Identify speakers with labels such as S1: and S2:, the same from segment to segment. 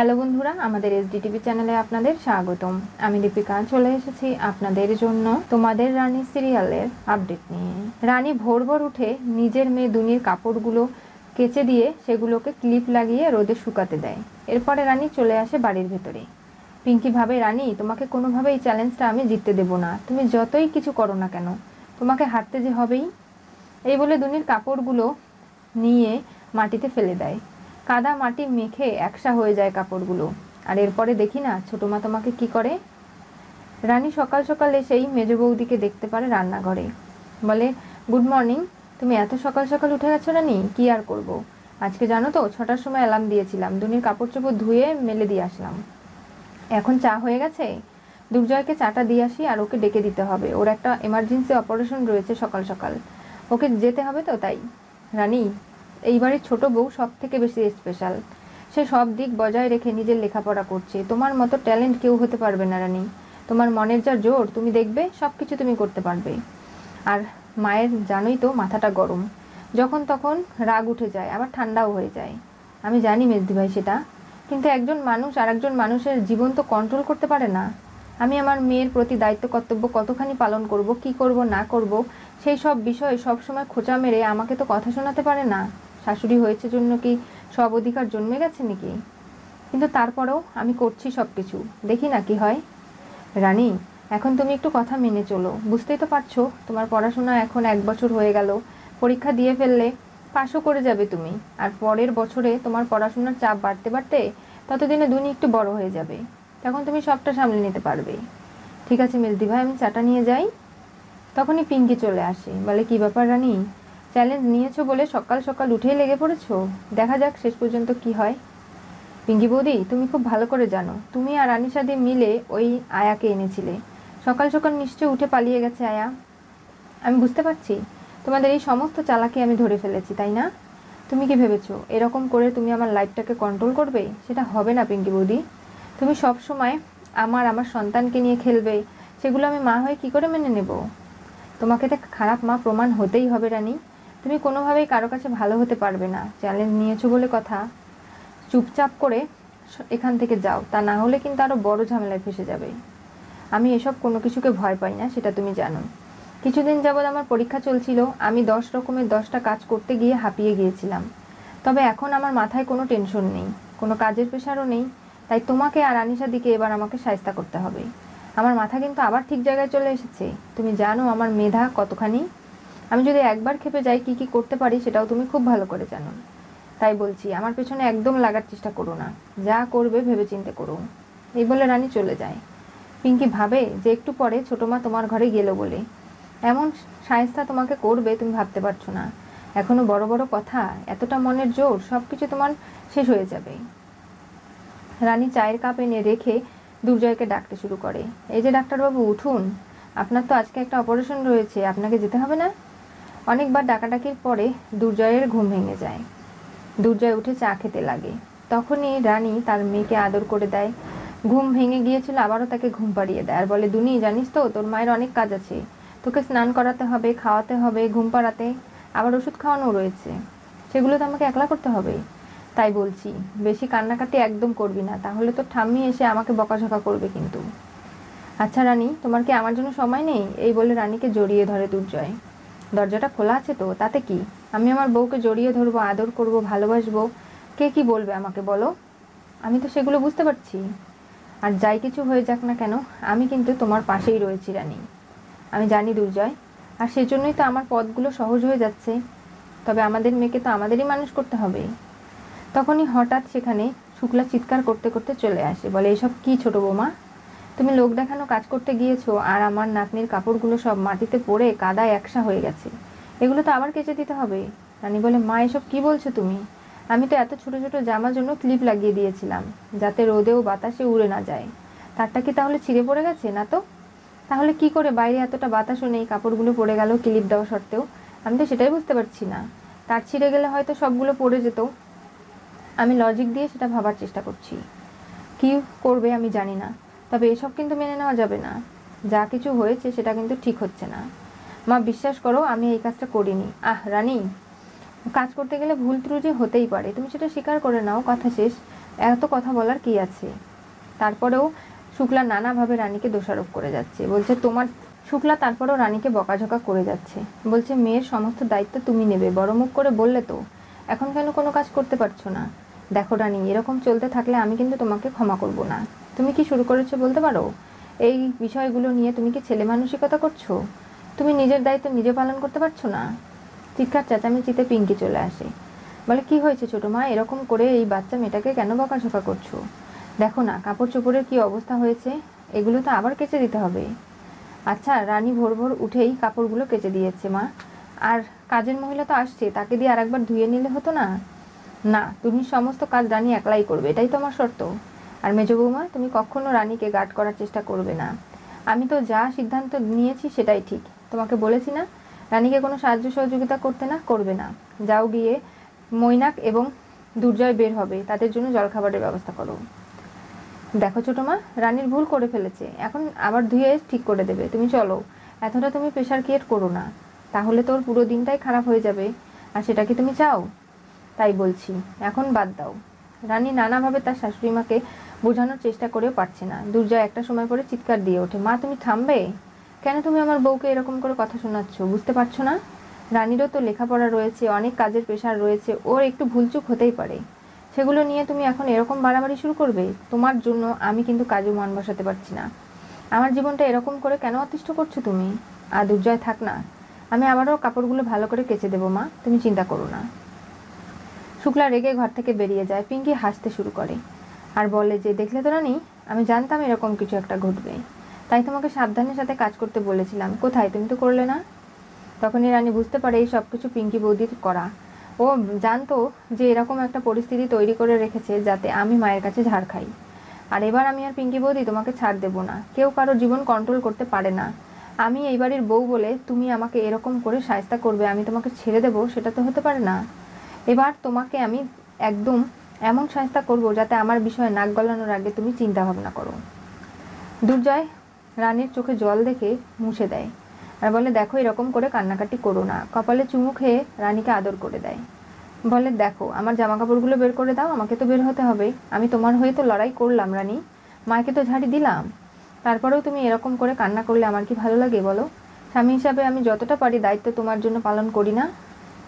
S1: Hello বন্ধুরা, আমাদের SDTV চ্যানেলে আপনাদের স্বাগতম। আমি দীপিকা চলে এসেছি আপনাদের জন্য তোমাদের রানী সিরিয়ালের আপডেট নিয়ে। রানী ভোর ভোর উঠে নিজের মেয়ে দুনির কাপড়গুলো কেচে দিয়ে সেগুলোকে ক্লিপ লাগিয়ে রোদে শুকাতে দেয়। এরপরে রানী চলে আসে বাড়ির ভেতরে। পিঙ্কি ভাবে, রানী তোমাকে কোনোভাবেই চ্যালেঞ্জটা আমি জিততে দেবো না, তুমি যতই কিছু করো না কেন তোমাকে হারতে যে হবেই। এই বলে দুনির কাপড়গুলো নিয়ে মাটিতে ফেলে দেয়। কাদা মাটি মেখে একসা হয়ে যায় কাপড়গুলো। আর এরপরে দেখি না ছোটো মা তোমাকে কি করে। রানী সকাল সকাল এসেই মেজ বৌদিকে দেখতে পারে রান্নাঘরে। বলে, গুড মর্নিং। তুমি এত সকাল সকাল উঠে গেছো রানী? কি আর করব, আজকে জানো তো 6টার সময় অ্যালার্ম দিয়েছিলাম, দুনির কাপড় চোপড় ধুয়ে মেলে দিয়ে আসলাম। এখন চা হয়ে গেছে, দুর্জয়কে চাটা দিয়ে আসি, আর ওকে ডেকে দিতে হবে, ওর একটা এমার্জেন্সি অপারেশন রয়েছে সকাল সকাল, ওকে যেতে হবে তো তাই। রানী, এইবারে ছোট বউ সব থেকে বেশি স্পেশাল, সে সব দিক বজায় রেখে নিজের লেখাপড়া করছে, তোমার মতো ট্যালেন্ট কেউ হতে পারবে না রানী। তোমার মনের যা জোর, তুমি দেখবে সব কিছু তুমি করতে পারবে। আর মায়ের জানোই তো মাথাটা গরম, যখন তখন রাগ উঠে যায়, আবার ঠান্ডাও হয়ে যায়। আমি জানি মেজদি ভাই সেটা, কিন্তু একজন মানুষ আর একজন মানুষের জীবন তো কন্ট্রোল করতে পারে না। আমি আমার মেয়ের প্রতি দায়িত্ব কর্তব্য কতখানি পালন করব, কি করব না করব, সেই সব বিষয়ে সবসময় খোঁচা মেরে আমাকে তো কথা শোনাতে পারে না। শাশুড়ি হয়েছে জন্য কি সব অধিকার জন্মে গেছে নাকি? কিন্তু তারপরেও আমি করছি সব কিছু, দেখি না কি হয়। রানী, এখন তুমি একটু কথা মেনে চলো, বুঝতেই তো পারছো তোমার পড়াশোনা এখন 1 বছর হয়ে গেল, পরীক্ষা দিয়ে ফেললে পাশও করে যাবে তুমি, আর পরের বছরে তোমার পড়াশোনার চাপ বাড়তে বাড়তে ততদিনে দুনি একটু বড় হয়ে যাবে, তখন তুমি সবটা সামলে নিতে পারবে। ঠিক আছে মেজদি ভাই, আমি চাটা নিয়ে যাই। তখনই পিঙ্কি চলে আসে, বলে, কি ব্যাপার রানী, চ্যালেঞ্জ নিয়েছো বলে সকাল সকাল উঠেই লেগে পড়েছো, দেখা যাক শেষ পর্যন্ত কি হয়। পিঙ্কি বৌদি, তুমি খুব ভালো করে জানো তুমি আর আনিশাদি মিলে ওই আয়াকে এনেছিলে, সকাল সকাল নিশ্চয়ই উঠে পালিয়ে গেছে আয়া। আমি বুঝতে পারছি তোমাদের এই সমস্ত চালাকি আমি ধরে ফেলেছি, তাই না? তুমি কি ভেবেছো এরকম করে তুমি আমার লাইফটাকে কন্ট্রোল করবে? সেটা হবে না পিঙ্কি বৌদি। তুমি সব সময় আমার সন্তানকে নিয়ে খেলবে, সেগুলো আমি মা হয়ে কি করে মেনে নেব? তোমাকে তো খারাপ মা প্রমাণ হতেই হবে রানী, তুমি কোনোভাবেই কারো কাছে ভালো হতে পারবে না। চ্যালেঞ্জ নিয়েছো বলে কথা, চুপচাপ করে এখান থেকে যাও, তা না হলে কিন্তু আরও বড় ঝামেলায় ফেসে যাবে। আমি এসব কোনো কিছুকে ভয় পাই না, সেটা তুমি জানো। কিছুদিন যাবৎ আমার পরীক্ষা চলছিল, আমি 10 রকমের 10টা কাজ করতে গিয়ে হাঁপিয়ে গিয়েছিলাম। তবে এখন আমার মাথায় কোনো টেনশন নেই, কোনো কাজের প্রেশারও নেই, তাই তোমাকে আর আনিশাদিকে এবার আমাকে শায়েস্তা করতে হবে। আমার মাথা কিন্তু আবার ঠিক জায়গায় চলে এসেছে, তুমি জানো আমার মেধা কতখানি। আমি যদি একবার ক্ষেপে যাই কি কি করতে পারি সেটাও তুমি খুব ভালো করে জানো। তাই বলছি, আমার পেছনে একদম লাগার চেষ্টা করো না, যা করবে ভেবেচিন্তে করো। এই বলে রানী চলে যায়। পিঙ্কি ভাবে যে একটু পরে ছোটো মা তোমার ঘরে গেল বলে এমন শায়েস্তা তোমাকে করবে তুমি ভাবতে পারছো না। এখনো বড় বড় কথা, এতটা মনের জোর, সব কিছু তোমার শেষ হয়ে যাবে। রানী চায়ের কাপ এনে রেখে দুর্জয়কে ডাকতে শুরু করে, এই যে ডাক্তারবাবু উঠুন, আপনার তো আজকে একটা অপারেশন রয়েছে, আপনাকে যেতে হবে না? অনেকবার ডাকাডাকির পরে দুর্জয়ের ঘুম ভেঙে যায়। দুর্জয় উঠে চা খেতে লাগে। তখনই রানী তার মেয়েকে আদর করে দেয়। ঘুম ভেঙে গিয়েছিল আবারও তাকে ঘুম পাড়িয়ে দেয়, আর বলে, দুনি জানিস তো তোর মায়ের অনেক কাজ আছে, তোকে স্নান করাতে হবে, খাওয়াতে হবে, ঘুম পাড়াতে, আবার ওষুধ খাওয়ানো রয়েছে, সেগুলো তো আমাকে একলা করতে হবে। তাই বলছি বেশি কান্নাকাটি একদম করবি না, তাহলে তো ঠাম্মি এসে আমাকে বকাঝকা করবে কিন্তু। আচ্ছা রানী, তোমার কি আমার জন্য সময় নেই? এই বলে রানীকে জড়িয়ে ধরে দুর্জয়। দরজাটা খোলা আছে তো, তাতে কি, আমি আমার বউকে জড়িয়ে ধরবো, আদর করব, ভালোবাসবো, কে কি বলবে আমাকে বলো? আমি তো সেগুলো বুঝতে পারছি। আর যাই কিছু হয়ে যাক না কেন, আমি কিন্তু তোমার পাশেই রয়েছি রানী। আমি জানি দুর্জয়, আর সেজন্যই তো আমার পথগুলো সহজ হয়ে যাচ্ছে। তবে আমাদের মেয়েকে তো আমাদেরই মানুষ করতে হবে। তখনই হঠাৎ সেখানে শুক্লা চিৎকার করতে করতে চলে আসে, বলে, এসব কি ছোট বৌমা, তুমি লোক দেখানো কাজ করতে গিয়েছো আর আমার নাতনির কাপড়গুলো সব মাটিতে পড়ে কাদায় একসা হয়ে গেছে, এগুলো তো আবার কেচে দিতে হবে। রানী বলে, মা এসব কি বলছো তুমি? আমি তো এত ছোট ছোট জামার জন্য ক্লিপ লাগিয়ে দিয়েছিলাম, যাতে রোদেও বাতাসে উড়ে না যায়, তারটা কি তাহলে ছিঁড়ে পড়ে গেছে না তো? তাহলে কি করে বাইরে এতটা বাতাসও নেই, কাপড়গুলো পড়ে গেল ক্লিপ দেওয়া সত্ত্বেও? আমি তো সেটাই বুঝতে পারছি না। তার ছিঁড়ে গেলে হয়তো সবগুলো পড়ে যেত। আমি লজিক দিয়ে সেটা ভাবার চেষ্টা করছি, কি করবে আমি জানি না, তবে এসব কিন্তু মেনে নেওয়া যাবে না। যা কিছু হয়েছে সেটা কিন্তু ঠিক হচ্ছে না। মা বিশ্বাস করো, আমি এই কাজটা করিনি। রানী, কাজ করতে গেলে ভুল ত্রুটি হতেই পারে, তুমি সেটা স্বীকার করে নাও, কথা শেষ। এত কথা বলার কি আছে? তারপরেও শুক্লা নানাভাবে রানীকে দোষারোপ করে যাচ্ছে, বলছে তোমার শুক্লা তারপরেও রানীকে বকাঝকা করে যাচ্ছে, বলছে মেয়ের সমস্ত দায়িত্ব তুমি নেবে, বড় মুখ করে বললে তো, এখন কেন কোনো কাজ করতে পারছো না? দেখো রানী, এরকম চলতে থাকলে আমি কিন্তু তোমাকে ক্ষমা করব না। তুমি কি শুরু করেছো বলতে পারো? এই বিষয়গুলো নিয়ে তুমি কি ছেলে মানসিকতা করছো? তুমি নিজের দায়িত্ব নিজে পালন করতে পারছো না? চিৎকার চেঁচামেচিতে পিঙ্কি চলে আসে, বলে কি হয়েছে ছোটো মা, এরকম করে এই বাচ্চা মেয়েটাকে কেন বকাঝকা করছো? দেখো না কাপড় চোপড়ের কি অবস্থা হয়েছে, এগুলো তো আবার কেচে দিতে হবে। আচ্ছা, রানী ভোর ভোর উঠেই কাপড়গুলো কেচে দিয়েছে মা, আর কাজের মহিলা তো আসছে, তাকে দিয়ে আরেকবার ধুয়ে নিলে হতো না? না, তুমি সমস্ত কাজ রানী একলাই করবে, এটাই তো আমার শর্ত। আর মেজ বৌমা, তুমি কখনো রানীকে গার্ড করার চেষ্টা করবে না। আমি তো যা সিদ্ধান্ত নিয়েছি সেটাই ঠিক, তোমাকে বলেছি না রানীকে কোনো সাহায্য সহযোগিতা করতে না, করবে না। যাও গিয়ে মৈনাক এবং দুর্জয় বের হবে, তাদের জন্য জলখাবারের ব্যবস্থা করো। দেখো ছোটো মা, রানীর ভুল করে ফেলেছে, এখন আবার ধুয়ে ঠিক করে দেবে, তুমি চলো। এতটা তুমি প্রেশার ক্রিয়েট করো না, তাহলে তোর পুরো দিনটাই খারাপ হয়ে যাবে, আর সেটা কি তুমি চাও? তাই বলছি এখন বাদ দাও। রানী নানাভাবে তার শাশুড়ি মাকে বোঝানোর চেষ্টা করেও পারছে না। দুর্জয় একটা সময় পরে চিৎকার দিয়ে ওঠে, মা তুমি থামবে? কেন তুমি আমার বউকে এরকম করে কথা শোনাচ্ছ, বুঝতে পারছো না? রানীরও তো লেখাপড়া রয়েছে, অনেক কাজের প্রেশার রয়েছে, ওর একটু ভুলচুক হতেই পারে, সেগুলো নিয়ে তুমি এখন এরকম বাড়াবাড়ি শুরু করবে? তোমার জন্য আমি কিন্তু কাজে মন বসাতে পারছি না। আমার জীবনটা এরকম করে কেন অতিষ্ঠ করছো তুমি? আর দুর্জয় থাক না, আমি আবারও কাপড়গুলো ভালো করে কেচে দেবো মা, তুমি চিন্তা করো না। শুক্লা রেগে ঘর থেকে বেরিয়ে যায়। পিঙ্কি হাসতে শুরু করে আর বলে যে, দেখলে তো রানী, আমি জানতাম এরকম কিছু একটা ঘটবে, তাই তোমাকে সাবধানের সাথে কাজ করতে বলেছিলাম, কোথায় তুমি তো করলে না। তখনই রানী বুঝতে পারে এই সব কিছু পিঙ্কি বৌদির করা। ও জানতো যে এরকম একটা পরিস্থিতি তৈরি করে রেখেছে যাতে আমি মায়ের কাছে ঝাড় খাই। আর এবার আমি আর পিঙ্কি বৌদি তোমাকে ছাড় দেব না। কেউ কারো জীবন কন্ট্রোল করতে পারে না। আমি এই বাড়ির বউ বলে তুমি আমাকে এরকম করে শায়েস্তা করবে, আমি তোমাকে ছেড়ে দেবো, সেটা তো হতে পারে না। এবার তোমাকে আমি একদম এমন শায়েস্তা করব যাতে আমার বিষয়ে নাক গলানোর আগে তুমি চিন্তা ভাবনা করো। দুর্জয় রানীর চোখে জল দেখে মুছে দেয় আর বলে, দেখো এরকম করে কান্নাকাটি করো না। কপালে চুমু খেয়ে রানীকে আদর করে দেয়, বলে, দেখো আমার জামা কাপড়গুলো বের করে দাও, আমাকে তো বের হতে হবে, আমি তোমার হয়ে তো লড়াই করলাম রানী, মাকে তো ঝাড়ি দিলাম, তারপরেও তুমি এরকম করে কান্না করলে আমার কি ভালো লাগে বলো? স্বামী হিসাবে আমি যতটা পারি দায়িত্ব তোমার জন্য পালন করি না?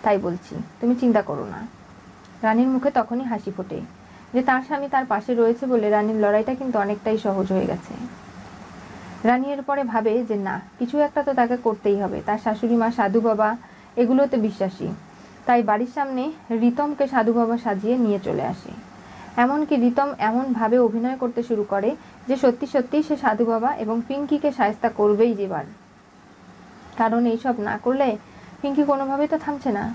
S1: তাই বলছি, তুমি চিন্তা করো না। রানীর মুখে তখনই হাসি ফোটে যে তার স্বামী তার পাশে রয়েছে বলে রানীর লড়াইটা কিন্তু অনেকটাই সহজ হয়ে গেছে। রানী এর পরে ভাবে যে না, কিছু একটা তো তাকে করতেই হবে। তার শাশুড়ি মা, সাধু বাবা এগুলোতে বিশ্বাসী, তাই বাড়ির সামনে রিতমকে সাধু বাবা সাজিয়ে নিয়ে চলে আসে। এমনকি রিতম এমনভাবে অভিনয় করতে শুরু করে যে সত্যি সত্যিই সে সাধু বাবা এবং পিঙ্কিকে শায়েস্তা করবেই যেবার, কারণ এইসব না করলে পিঙ্কি কোনোভাবেই তো থামছে না।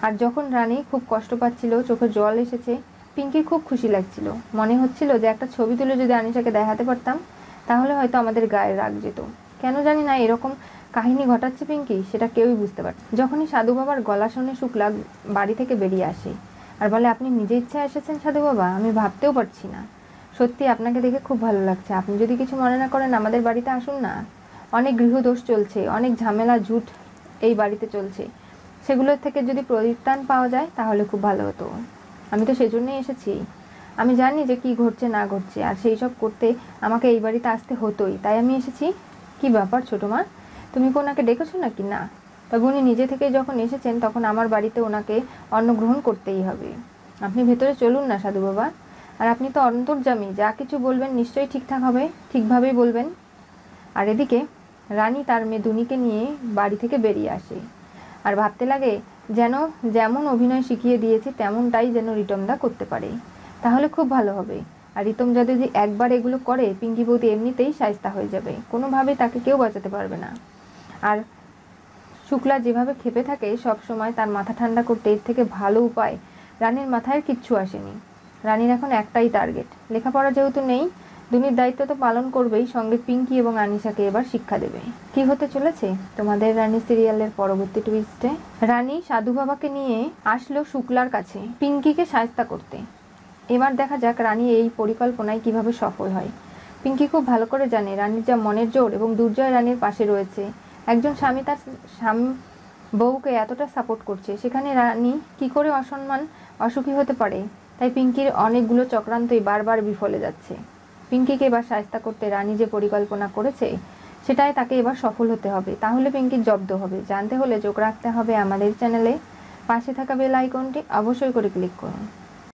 S1: আর যখন রানী খুব কষ্ট পাচ্ছিল, চোখে জল এসেছে, পিঙ্কির খুব খুশি লাগছিল। মনে হচ্ছিল যে একটা ছবি তুলে যদি আনিশাকে দেখাতে পারতাম তাহলে হয়তো আমাদের গায়ে রাগ যেত। কেন জানি না এরকম কাহিনী ঘটাচ্ছে পিঙ্কি, সেটা কেউই বুঝতে পারে। যখনই সাধু বাবার গলা শুনে শুক্লা বাড়ি থেকে বেরিয়ে আসে আর বলে, আপনি নিজে ইচ্ছা এসেছেন সাধু বাবা, আমি ভাবতেও পারছি না। সত্যি আপনাকে দেখে খুব ভালো লাগছে, আপনি যদি কিছু মনে না করেন আমাদের বাড়িতে আসুন না। অনেক গৃহদোষ চলছে, অনেক ঝামেলা ঝুট এই বাড়িতে চলছে, সেগুলোর থেকে যদি পরিত্রাণ পাওয়া যায় তাহলে খুব ভালো হতো। আমি তো সেজন্যই এসেছি, আমি জানি যে কি ঘটছে না ঘটছে, আর সেই সব করতে আমাকে এই বাড়িতে আসতে হতোই, তাই আমি এসেছি। কি ব্যাপার ছোটো মা, তুমি কি ওনাকে ডেকেছো নাকি? না, তবে উনি নিজে থেকে যখন এসেছেন তখন আমার বাড়িতে ওনাকে অন্ন গ্রহণ করতেই হবে। আপনি ভেতরে চলুন না সাধু বাবা, আর আপনি তো অন্তর্যামী, যা কিছু বলবেন নিশ্চয়ই ঠিকঠাক হবে, ঠিকভাবেই বলবেন। আর এদিকে রানী তার মেয়ে দুনিকে নিয়ে বাড়ি থেকে বেরিয়ে আসে আর ভাবতে লাগে যেন যেমন অভিনয় শিখিয়ে দিয়েছে তেমনটাই যেন রিতমদা করতে পারে, তাহলে খুব ভালো হবে। আর রিতম যদি একবার এগুলো করে পিঙ্কি বৌদি এমনিতেই শায়েস্তা হয়ে যাবে, কোনোভাবেই তাকে কেউ বাঁচাতে পারবে না। আর শুক্লা যেভাবে ক্ষেপে থাকে সব সময়, তার মাথা ঠান্ডা করতে এর থেকে ভালো উপায় রানীর মাথায় কিচ্ছু আসেনি। রানীর এখন একটাই টার্গেট, লেখাপড়া যেহেতু নেই, দুনির দায়িত্ব তো পালন করবেই, সঙ্গে পিঙ্কি এবং আনিশাকে এবার শিক্ষা দেবে। কি হতে চলেছে তোমাদের রানী সিরিয়ালের পরবর্তী টুইস্টে? রানী সাধু বাবাকে নিয়ে আসলো শুক্লার কাছে পিঙ্কিকে শায়েস্তা করতে। এবার দেখা যাক রানী এই পরিকল্পনায় কিভাবে সফল হয়। পিঙ্কি খুব ভালো করে জানে রানীর যা মনের জোর, এবং দুর্জয় রানীর পাশে রয়েছে। একজন স্বামী তার স্বামী বউকে এতটা সাপোর্ট করছে, সেখানে রানী কি করে অসম্মান অসুখী হতে পারে? তাই পিঙ্কির অনেকগুলো চক্রান্তই বারবার বিফলে যাচ্ছে। পিঙ্কিকে এবার শায়েস্তা করতে রানী যে পরিকল্পনা করেছে সেটাই তাকে এবার সফল হতে হবে, তাহলে পিঙ্কির জব্দ হবে। জানতে হলে চোখ রাখতে হবে আমাদের চ্যানেলে। পাশে থাকা বেল আইকনটি অবশ্যই করে ক্লিক করুন।